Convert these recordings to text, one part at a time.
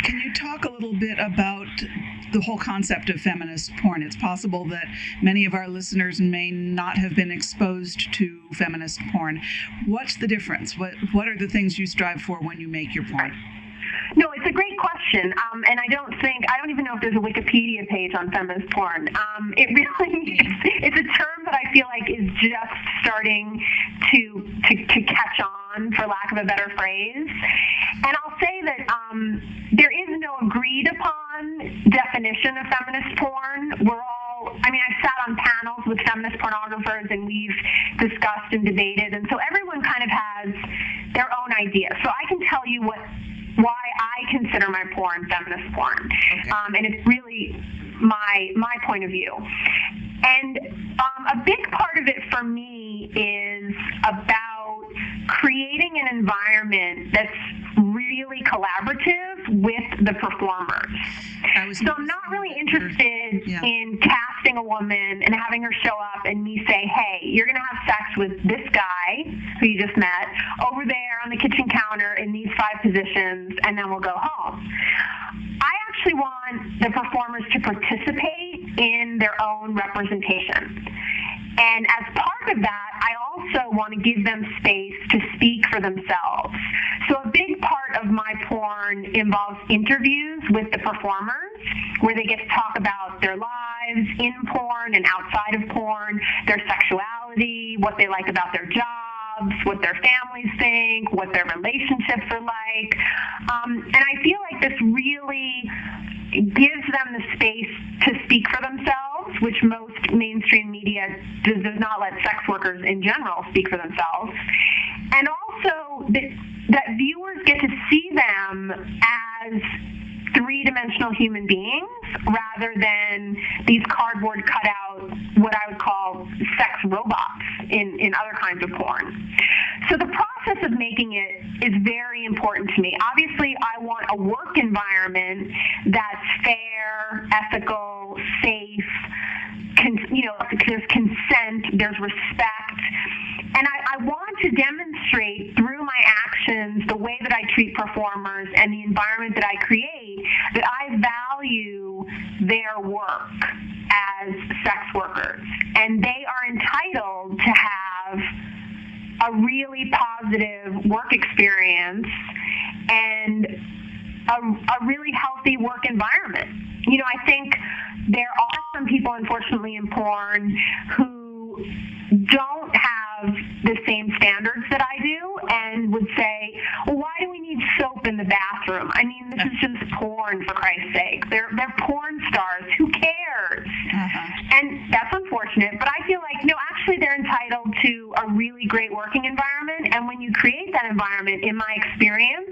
Can you talk a little bit about the whole concept of feminist porn? It's possible that many of our listeners may not have been exposed to feminist porn. What's the difference? What are the things you strive for when you make your porn? No, it's a great question, and I don't even know if there's a Wikipedia page on feminist porn. It really, it's a term that I feel like is just starting to catch on, for lack of a better phrase. And I'll say that there is no agreed upon definition of feminist porn. I've sat on panels with feminist pornographers, and we've discussed and debated, and so everyone kind of has their own idea. So I can tell you why I consider my porn feminist porn. Okay. And it's really my point of view. And a big part of it for me is about creating an environment that's really collaborative with the performers. So I'm not really interested in casting a woman and having her show up and me say, hey, you're going to have sex with this guy who you just met over there on the kitchen counter in these 5 positions, and then we'll go home. I actually want the performers to participate in their own representation. And as part of that, I also want to give them space to speak for themselves. So a big part of my porn involves interviews with the performers, where they get to talk about their lives in porn and outside of porn, their sexuality, what they like about their jobs, what their families think, what their relationships are like. And I feel like this really gives them the space to speak for themselves, which most mainstream media does not let sex workers in general speak for themselves. And also that viewers get to see them as 3-dimensional human beings rather than these cardboard cutout, what I would call sex robots in other kinds of porn. So the process of making it is very important to me. Obviously, I want a work environment that's fair, ethical, safe, there's consent, there's respect. And I want to demonstrate through my actions, the way that I treat performers and the environment that I create, that I value their work as sex workers. And they are entitled to have a really positive work experience and a really healthy work environment. I think there are some people, unfortunately, in porn who don't have the same standards that I do and would say, well, why do we need soap in the bathroom? I mean, this is just porn, for Christ's sake. They're porn stars. Who cares? And that's unfortunate, but I feel like, no, actually they're entitled to a really great working environment, and when you create that environment, in my experience,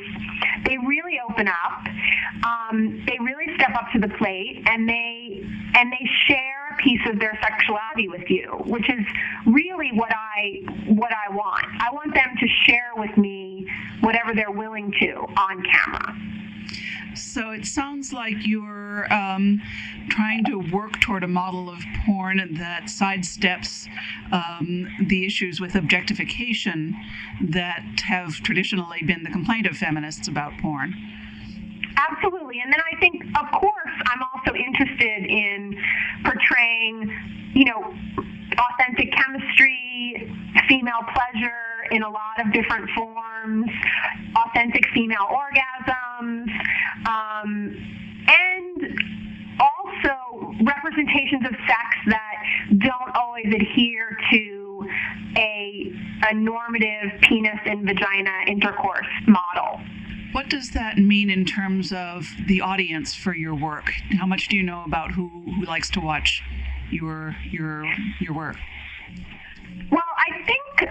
they really open up, they really step up to the plate, and they share a piece of their sexuality with you, which is really what I want. I want them to share with me whatever they're willing to on camera. So it sounds like you're trying to work toward a model of porn that sidesteps the issues with objectification that have traditionally been the complaint of feminists about porn. Absolutely. And then I think, of course, I'm also interested in portraying, authentic chemistry, female pleasure in a lot of different forms, authentic female orgasms, and also representations of sex that don't always adhere to a normative penis and vagina intercourse model. What does that mean in terms of the audience for your work? How much do you know about who likes to watch your work? Well, I think,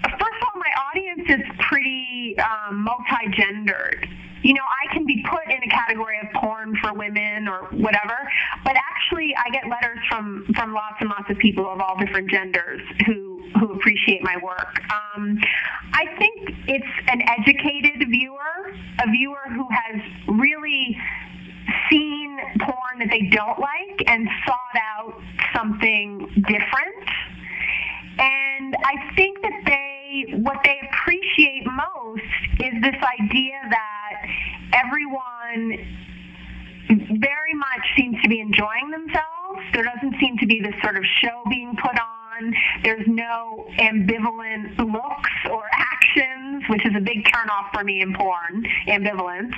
first of all, my audience is pretty multi-gendered. I can be put in a category of porn for women or whatever, but actually I get letters from lots and lots of people of all different genders who appreciate my work. I think it's an educated viewer, a viewer who has really seen porn that they don't like and sought out something different. And I think that what they appreciate most is this idea that everyone seems to be enjoying themselves. There doesn't seem to be this sort of show being put on. There's no ambivalent looks or actions, which is a big turnoff for me in porn, ambivalence.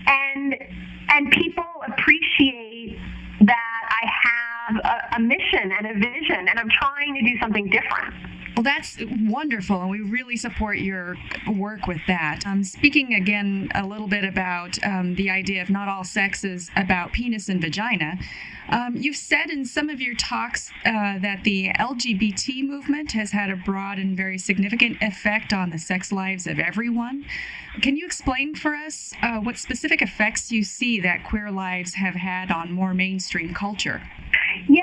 And people appreciate that I have a mission and a vision, and I'm trying to do something different. Well, that's wonderful, and we really support your work with that. Speaking again a little bit about the idea of not all sex is about penis and vagina, you've said in some of your talks that the LGBT movement has had a broad and very significant effect on the sex lives of everyone. Can you explain for us what specific effects you see that queer lives have had on more mainstream culture? Yeah,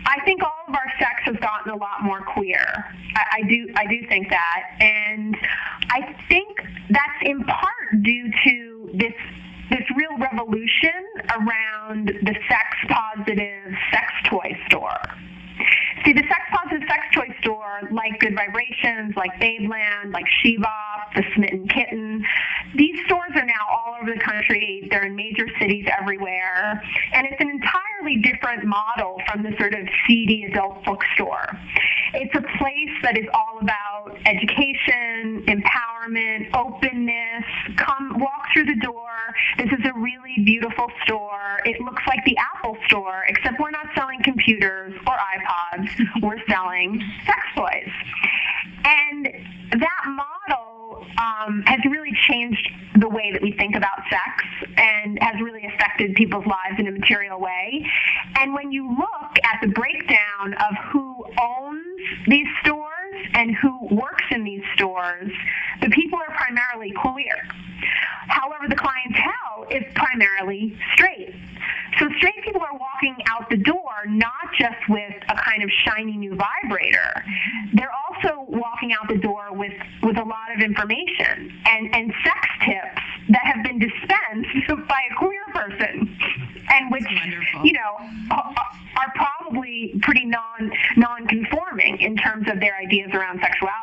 I think all of our sex has gotten a lot more queer. I do think that, and I think that's in part due to this real revolution around the sex-positive sex toy store. See, the sex-positive sex toy store, like Good Vibrations, like Babeland, like She-Bop, the Smitten Kitten, these stores are now all over the country. They're in major cities everywhere. And it's an entirely different model from the sort of seedy adult bookstore. It's a place that is all about education, empowerment, openness. Come walk through the door. This is a really beautiful store. It looks like the Apple store, except we're not selling computers or iPods. We're selling sex toys. And that model has really changed the way that we think about sex and has really affected people's lives in a material way. And when you look at the breakdown of who owns these stores and who works in these stores, the people are primarily queer. However, the clientele is primarily straight. So straight people are walking out the door not just with a kind of shiny new vibrator. They're also walking out the door with a lot of information and sex tips that have been dispensed by a queer person, and which, are probably pretty non-conforming in terms of their ideas around sexuality.